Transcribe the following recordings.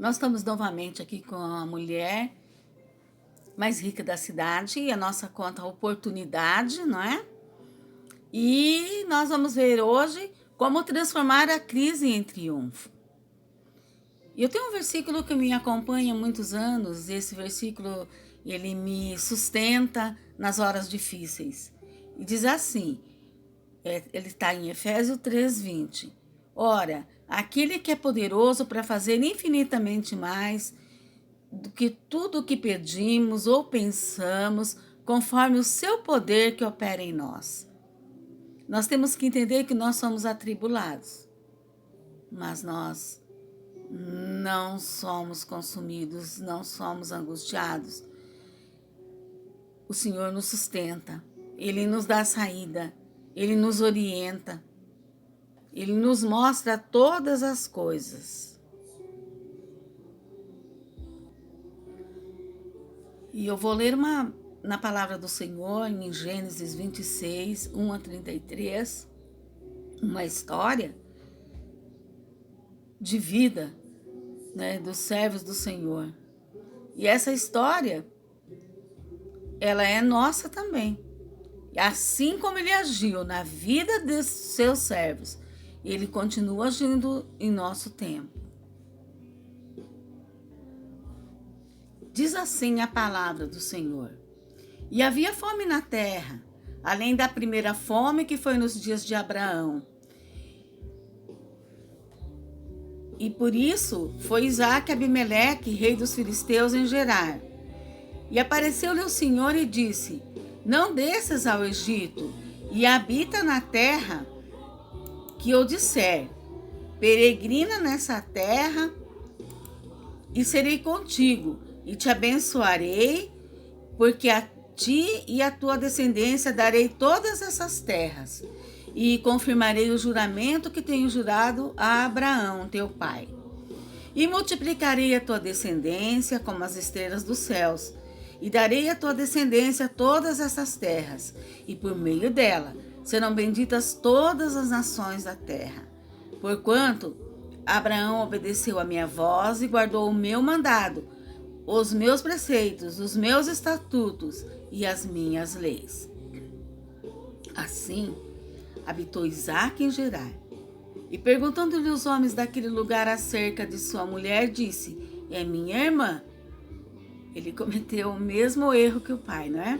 Nós estamos novamente aqui com a mulher mais rica da cidade e a nossa conta Oportunidade, não é? E nós vamos ver hoje como transformar a crise em triunfo. E eu tenho um versículo que me acompanha há muitos anos, e esse versículo ele me sustenta nas horas difíceis. E diz assim, ele está em Efésios 3:20. Ora, aquele que é poderoso para fazer infinitamente mais do que tudo o que pedimos ou pensamos, conforme o seu poder que opera em nós. Nós temos que entender que nós somos atribulados, mas nós não somos consumidos, não somos angustiados. O Senhor nos sustenta, Ele nos dá saída, Ele nos orienta, Ele nos mostra todas as coisas. E eu vou ler na palavra do Senhor, em Gênesis 26, 1-33, uma história de vida, né, dos servos do Senhor. E essa história, ela é nossa também. Assim como ele agiu na vida dos seus servos, ele continua agindo em nosso tempo. Diz assim a palavra do Senhor: E havia fome na terra, além da primeira fome que foi nos dias de Abraão. E por isso foi Isaque e Abimeleque, rei dos filisteus, em Gerar. E apareceu-lhe o Senhor e disse: Não desças ao Egito, e habita na terra que eu disser. Peregrina nessa terra, e serei contigo, e te abençoarei, porque a ti e a tua descendência darei todas essas terras, e confirmarei o juramento que tenho jurado a Abraão, teu pai. E multiplicarei a tua descendência como as estrelas dos céus, e darei à tua descendência todas essas terras, e por meio dela serão benditas todas as nações da terra. Porquanto Abraão obedeceu a minha voz e guardou o meu mandado, os meus preceitos, os meus estatutos e as minhas leis. Assim habitou Isaque em Gerar. E perguntando-lhe os homens daquele lugar acerca de sua mulher, disse: É minha irmã. Ele cometeu o mesmo erro que o pai, não é?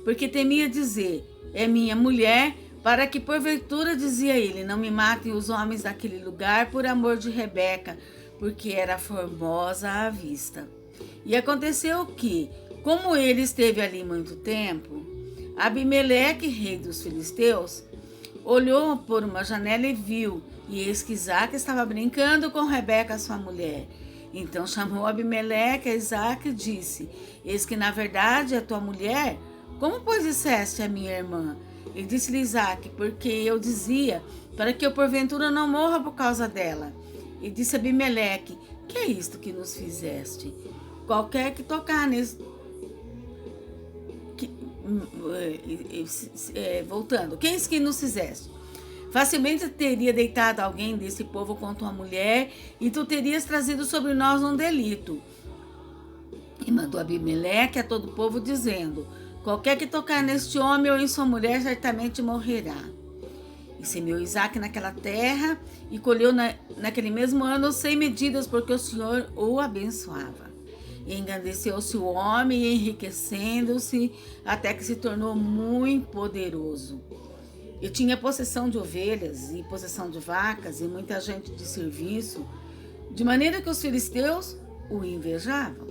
Porque temia dizer: É minha mulher, para que porventura, dizia ele, não me matem os homens daquele lugar por amor de Rebeca, porque era formosa à vista. E aconteceu que, como ele esteve ali muito tempo, Abimeleque, rei dos filisteus, olhou por uma janela e viu, e eis que Isaque estava brincando com Rebeca, sua mulher. Então chamou Abimeleque a Isaque e disse: Eis que na verdade é tua mulher. Como pois disseste a minha irmã? E disse-lhe Isaque: Porque eu dizia, para que eu porventura não morra por causa dela. E disse Abimeleque: Que é isto que nos fizeste? Qualquer que tocar nesse... Voltando, quem é isso que nos fizeste? Facilmente teria deitado alguém desse povo com tua mulher, e tu terias trazido sobre nós um delito. E mandou Abimeleque a todo o povo, dizendo: Qualquer que tocar neste homem ou em sua mulher, certamente morrerá. E semeou Isaque naquela terra, e colheu naquele mesmo ano 100 medidas, porque o Senhor o abençoava. E engrandeceu-se o homem, enriquecendo-se, até que se tornou muito poderoso. E tinha possessão de ovelhas, e possessão de vacas, e muita gente de serviço, de maneira que os filisteus o invejavam.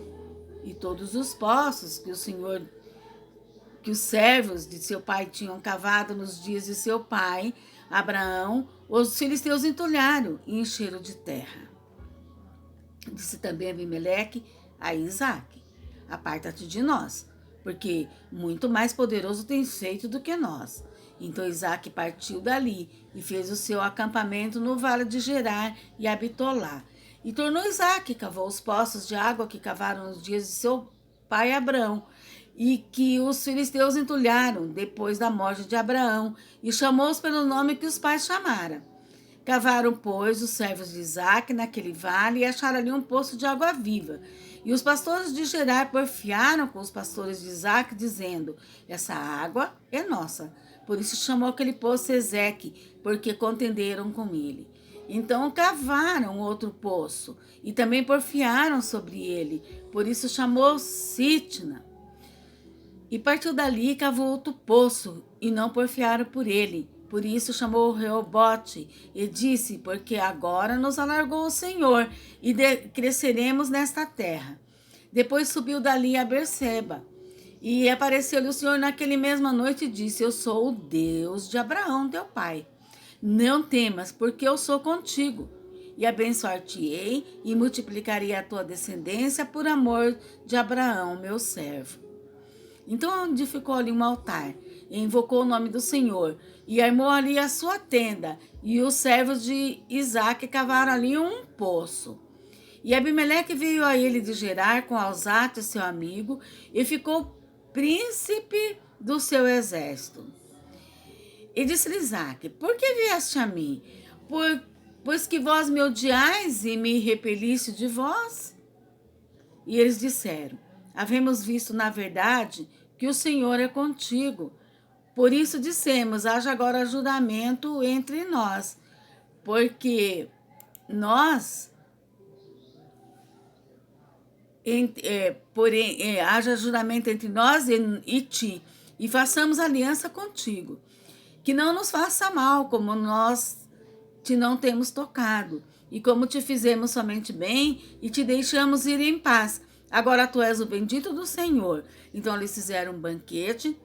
E todos os poços que os servos de seu pai tinham cavado nos dias de seu pai, Abraão, os filisteus entulharam e encheram de terra. Disse também Abimeleque a Isaque: Aparta-te de nós, porque muito mais poderoso tens feito do que nós. Então Isaque partiu dali e fez o seu acampamento no vale de Gerar e habitou lá. E tornou Isaque, cavou os poços de água que cavaram nos dias de seu pai Abraão, e que os filisteus entulharam depois da morte de Abraão, e chamou-os pelo nome que os pais chamaram. Cavaram, pois, os servos de Isaque naquele vale e acharam ali um poço de água viva. E os pastores de Gerar porfiaram com os pastores de Isaque, dizendo: essa água é nossa. Por isso chamou aquele poço Ezeque, porque contenderam com ele. Então cavaram outro poço e também porfiaram sobre ele. Por isso chamou Sitna. E partiu dali e cavou outro poço, e não porfiaram por ele. Por isso chamou Reobote, e disse: porque agora nos alargou o Senhor, e cresceremos nesta terra. Depois subiu dali a Berseba, e apareceu-lhe o Senhor naquele mesma noite e disse: eu sou o Deus de Abraão, teu pai. Não temas, porque eu sou contigo, e abençoar-te-ei, e multiplicarei a tua descendência por amor de Abraão, meu servo. Então edificou ali um altar, e invocou o nome do Senhor, e armou ali a sua tenda, e os servos de Isaque cavaram ali um poço. E Abimeleque veio a ele de Gerar com Alzate, seu amigo, e ficou príncipe do seu exército. E disse-lhe Isaque: por que vieste a mim? Pois que vós me odiais e me repeliste de vós? E eles disseram: havemos visto, na verdade, que o Senhor é contigo. Por isso dissemos: haja agora juramento entre nós, porque nós, haja juramento entre nós e ti, e façamos aliança contigo, que não nos faça mal, como nós te não temos tocado, e como te fizemos somente bem, e te deixamos ir em paz. Agora tu és o bendito do Senhor. Então eles fizeram um banquete,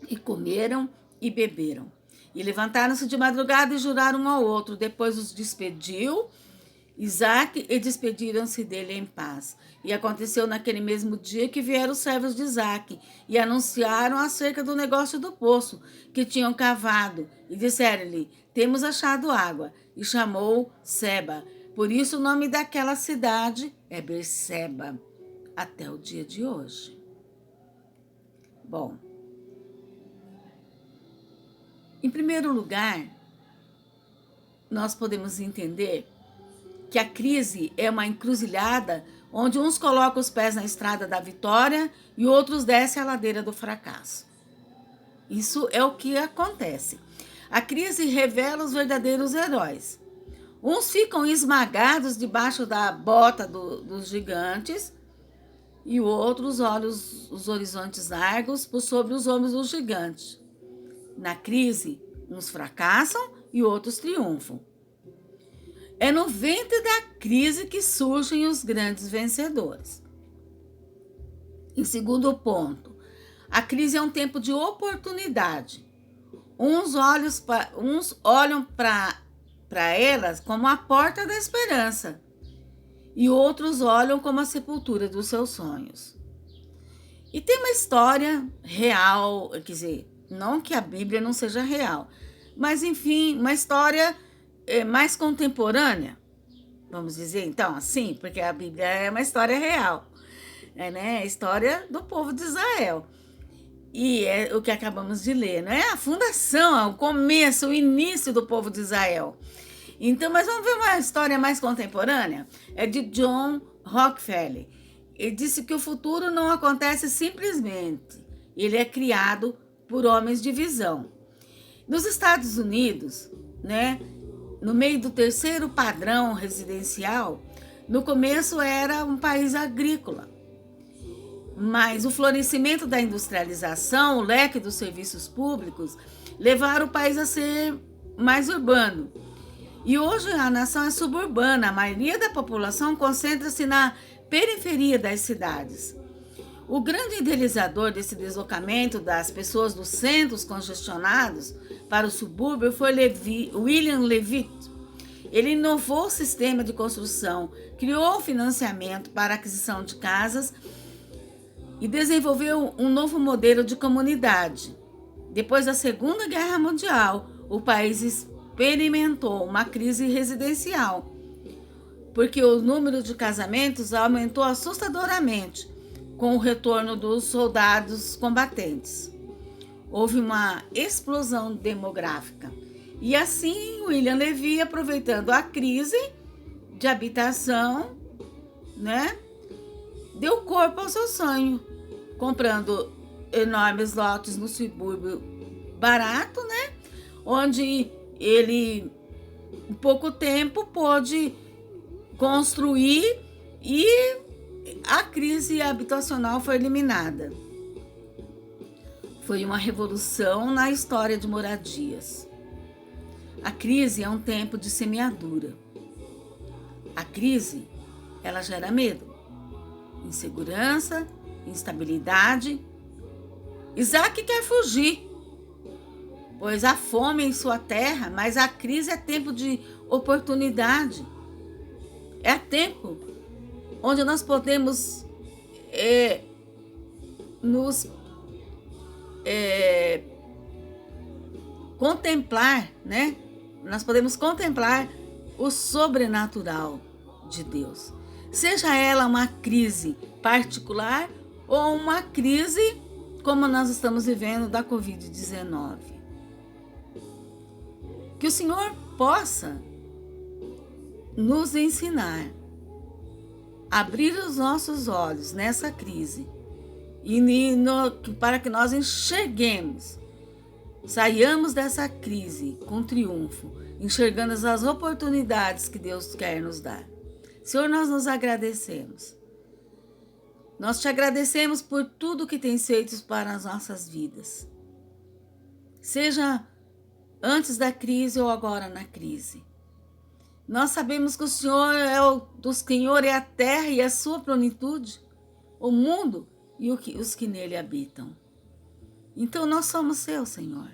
e comeram e beberam. E levantaram-se de madrugada e juraram um ao outro. Depois os despediu Isaque, e despediram-se dele em paz. E aconteceu naquele mesmo dia que vieram os servos de Isaque, e anunciaram acerca do negócio do poço que tinham cavado, e disseram-lhe: temos achado água. E chamou Seba. Por isso o nome daquela cidade é Berseba, até o dia de hoje. Bom, em primeiro lugar, nós podemos entender que a crise é uma encruzilhada onde uns colocam os pés na estrada da vitória e outros descem a ladeira do fracasso. Isso é o que acontece. A crise revela os verdadeiros heróis. Uns ficam esmagados debaixo da bota dos gigantes, e outros olham os horizontes largos por sobre os ombros dos gigantes. Na crise, uns fracassam e outros triunfam. É no ventre da crise que surgem os grandes vencedores. Em segundo ponto, a crise é um tempo de oportunidade. Uns olham para elas como a porta da esperança, e outros olham como a sepultura dos seus sonhos. E tem uma história real, quer dizer, não que a Bíblia não seja real, mas enfim, uma história mais contemporânea, vamos dizer então assim, porque a Bíblia é uma história real, né? A história do povo de Israel. E é o que acabamos de ler, não é? A fundação, o começo, o início do povo de Israel. Então, mas vamos ver uma história mais contemporânea? É de John Rockefeller. Ele disse que o futuro não acontece simplesmente. Ele é criado por homens de visão. Nos Estados Unidos, né, no meio do terceiro padrão residencial, no começo era um país agrícola. Mas o florescimento da industrialização, o leque dos serviços públicos, levaram o país a ser mais urbano. E hoje a nação é suburbana, a maioria da população concentra-se na periferia das cidades. O grande idealizador desse deslocamento das pessoas dos centros congestionados para o subúrbio foi William Levitt. Ele inovou o sistema de construção, criou o financiamento para a aquisição de casas e desenvolveu um novo modelo de comunidade. Depois da Segunda Guerra Mundial, o país experimentou uma crise residencial, porque o número de casamentos aumentou assustadoramente com o retorno dos soldados combatentes. Houve uma explosão demográfica E assim, William Levy, aproveitando a crise de habitação, né, deu corpo ao seu sonho, comprando enormes lotes no subúrbio barato, né, onde ele, em pouco tempo, pôde construir e a crise habitacional foi eliminada. Foi uma revolução na história de moradias. A crise é um tempo de semeadura. A crise, ela gera medo, insegurança, instabilidade. Isaac quer fugir, pois há fome em sua terra, mas a crise é tempo de oportunidade. É tempo onde nós podemos nos contemplar, né? Nós podemos contemplar o sobrenatural de Deus. Seja ela uma crise particular ou uma crise como nós estamos vivendo da Covid-19. Que o Senhor possa nos ensinar, abrir os nossos olhos nessa crise para que nós enxerguemos, saiamos dessa crise com triunfo, enxergando as oportunidades que Deus quer nos dar. Senhor, nós nos agradecemos. Nós te agradecemos por tudo que tens feito para as nossas vidas. Seja antes da crise ou agora na crise. Nós sabemos que o Senhor do Senhor é a terra e a sua plenitude, o mundo e os que nele habitam. Então nós somos seus, Senhor.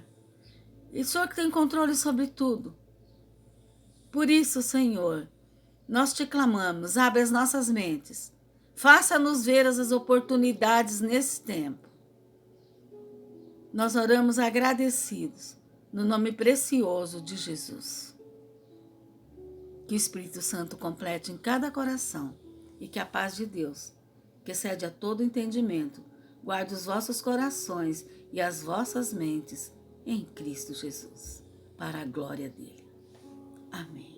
E o Senhor que tem controle sobre tudo. Por isso, Senhor, nós te clamamos, abre as nossas mentes. Faça-nos ver as oportunidades nesse tempo. Nós oramos agradecidos, no nome precioso de Jesus. Que o Espírito Santo complete em cada coração e que a paz de Deus, que excede a todo entendimento, guarde os vossos corações e as vossas mentes em Cristo Jesus, para a glória dele. Amém.